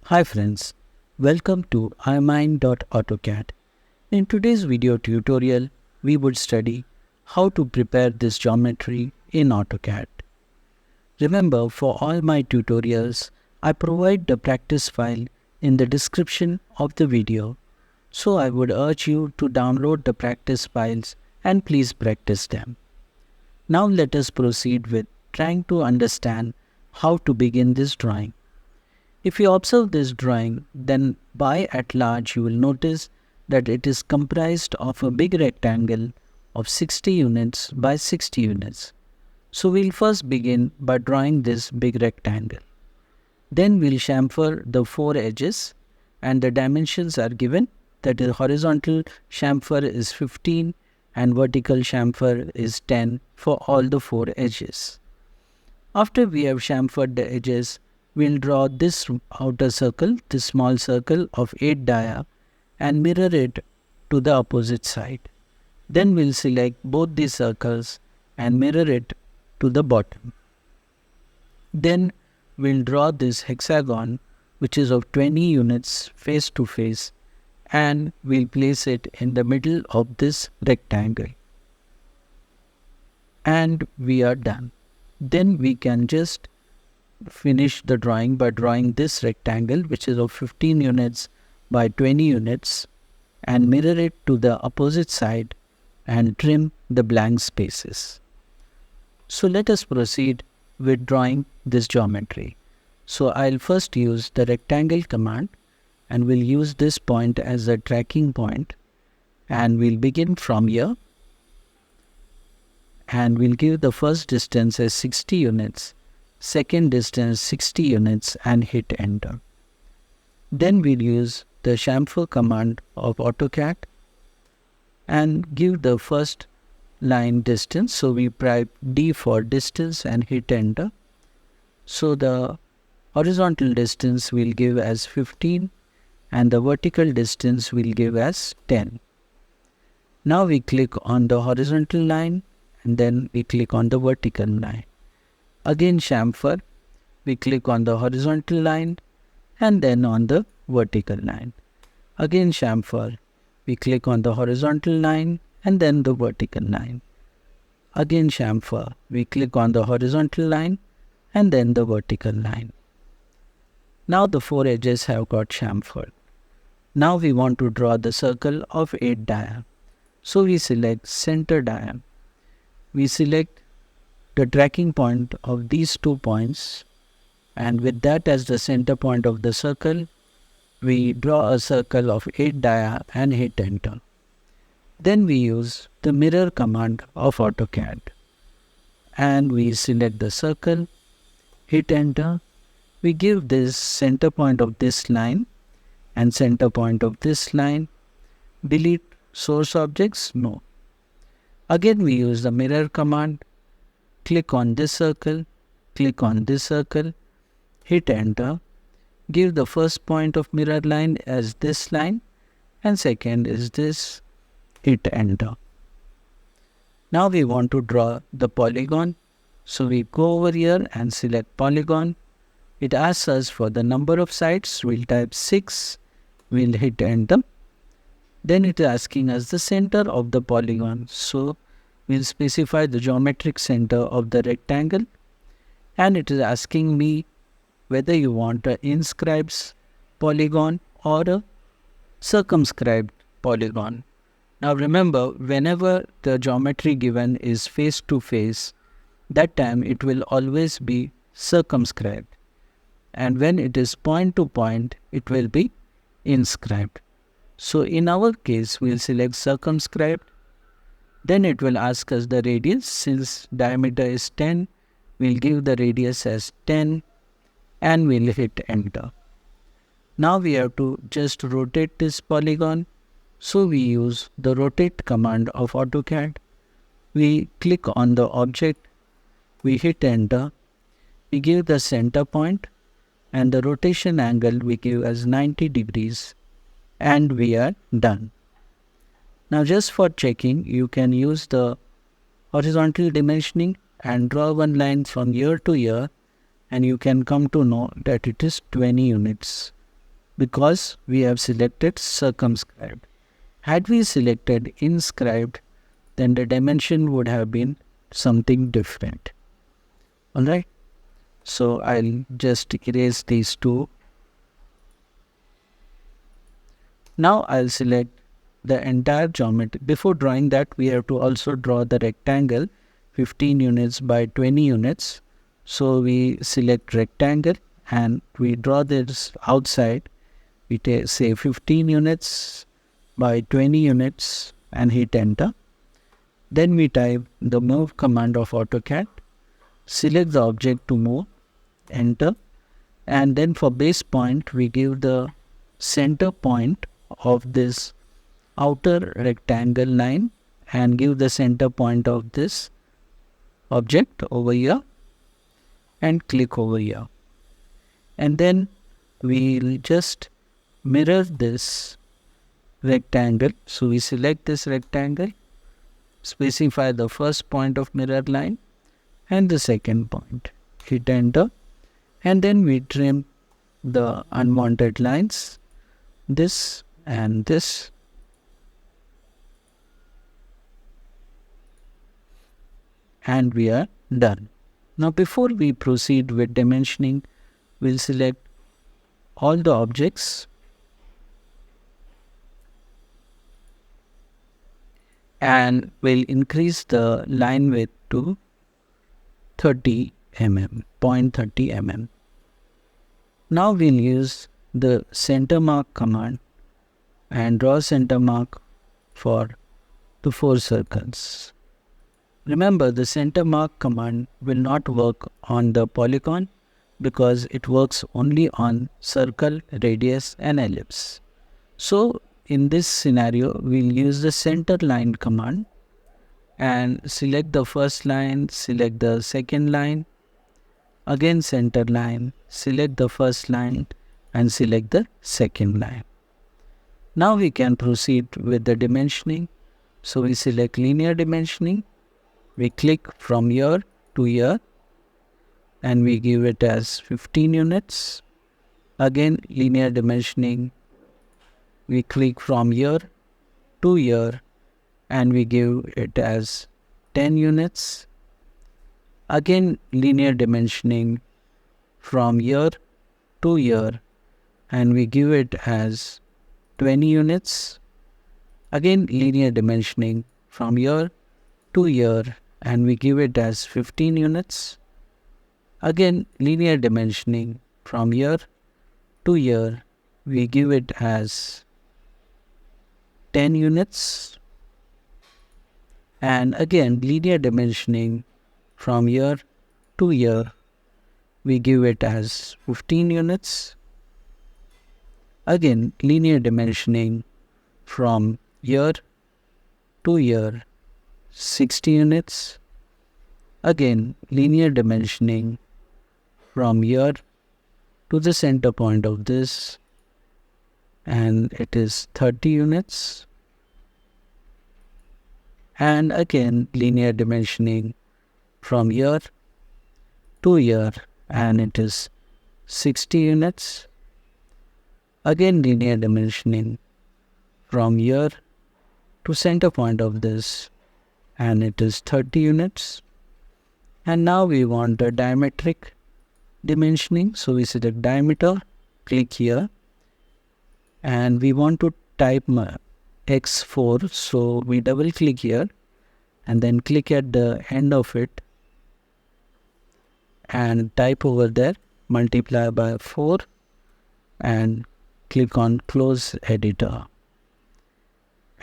Hi friends, welcome to IMIND.AutoCAD. In today's video tutorial, we would study how to prepare this geometry in AutoCAD. Remember, for all my tutorials, I provide the practice file in the description of the video. So I would urge you to download the practice files and please practice them. Now let us proceed with trying to understand how to begin this drawing. If you observe this drawing, then by at large you will notice that it is comprised of a big rectangle of 60 units by 60 units. So we'll first begin by drawing this big rectangle. Then we'll chamfer the four edges and the dimensions are given, that is horizontal chamfer is 15 and vertical chamfer is 10 for all the four edges. After we have chamfered the edges, we'll draw this outer circle, this small circle of 8 dia and mirror it to the opposite side. Then we'll select both these circles and mirror it to the bottom. Then we'll draw this hexagon which is of 20 units face to face and we'll place it in the middle of this rectangle. And we are done. Then we can just finish the drawing by drawing this rectangle which is of 15 units by 20 units and mirror it to the opposite side and trim the blank spaces. So let us proceed with drawing this geometry. So I'll first use the rectangle command and we'll use this point as a tracking point and we'll begin from here and we'll give the first distance as 60 units, second distance 60 units and hit enter. Then we'll use the chamfer command of AutoCAD and give the first line distance. So we type D for distance and hit enter. So the horizontal distance we'll give as 15 and the vertical distance we'll give as 10. Now we click on the horizontal line and then we click on the vertical line. Again chamfer, we click on the horizontal line and then on the vertical line. Again chamfer, we click on the horizontal line and then the vertical line. Again chamfer, we click on the horizontal line and then the vertical line. Now the four edges have got chamfered. Now we want to draw the circle of 8 dia. So we select center dia. We select the tracking point of these 2 points and with that as the center point of the circle, we draw a circle of 8 dia and hit enter. Then we use the mirror command of AutoCAD and we select the circle, hit enter. We give this center point of this line and center point of this line. Delete source objects? No. Again we use the mirror command. Click on this circle, click on this circle, hit enter. Give the first point of mirror line as this line and second is this, hit enter. Now we want to draw the polygon. So we go over here and select polygon. It asks us for the number of sides. We'll type 6. We'll hit enter. Then it is asking us the center of the polygon. So we'll specify the geometric center of the rectangle. And it is asking me whether you want an inscribed polygon or a circumscribed polygon. Now remember, whenever the geometry given is face to face, that time it will always be circumscribed. And when it is point to point, it will be inscribed. So in our case, we'll select circumscribed. Then it will ask us the radius. Since diameter is 10, we'll give the radius as 10 and we'll hit enter. Now we have to just rotate this polygon. So we use the rotate command of AutoCAD. We click on the object, we hit enter, we give the center point and the rotation angle we give as 90 degrees and we are done. Now just for checking, you can use the horizontal dimensioning and draw one line from here to here and you can come to know that it is 20 units. because we have selected circumscribed. Had we selected inscribed, then the dimension would have been something different. Alright, so I'll just erase these two. Now I'll select the entire geometry. Before drawing that, we have to also draw the rectangle 15 units by 20 units. So we select rectangle and we draw this outside. We say 15 units by 20 units and hit enter. Then we type the move command of AutoCAD, select the object to move, enter, and then for base point we give the center point of this outer rectangle line and give the center point of this object over here and click over here. And then we'll just mirror this rectangle. So we select this rectangle, specify the first point of mirror line and the second point, hit enter, and then we trim the unwanted lines, this and this, and we are done. Now before we proceed with dimensioning, we'll select all the objects and we'll increase the line width to 30 mm, 0.30 mm. Now we'll use the center mark command and draw center mark for the 4 circles. Remember, the center mark command will not work on the polygon because it works only on circle, radius and ellipse. So in this scenario, we'll use the center line command and select the first line, select the second line, again center line, select the first line and select the second line. Now we can proceed with the dimensioning. So we select linear dimensioning, we click from here to here and we give it as 15 units. Again linear dimensioning, we click from here to here and we give it as 10 units. Again linear dimensioning from here to here and we give it as 20 units. Again linear dimensioning from here to here and we give it as 15 units. Again linear dimensioning from here to here, we give it as 10 units. And again linear dimensioning from here to here, we give it as 15 units. Again linear dimensioning from here to here, 60 units. Again linear dimensioning from here to the center point of this and it is 30 units. And again linear dimensioning from here to here and it is 60 units. Again linear dimensioning from here to center point of this and it is 30 units. And now we want a diametric dimensioning, so we select diameter, click here and we want to type x4, so we double click here and then click at the end of it and type over there multiply by 4 and click on close editor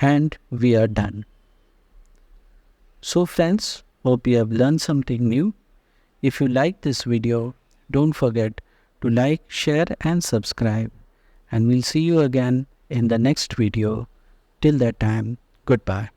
and we are done. So friends, hope you have learned something new. If you like this video, don't forget to like, share and subscribe, and we'll see you again in the next video. Till that time, goodbye.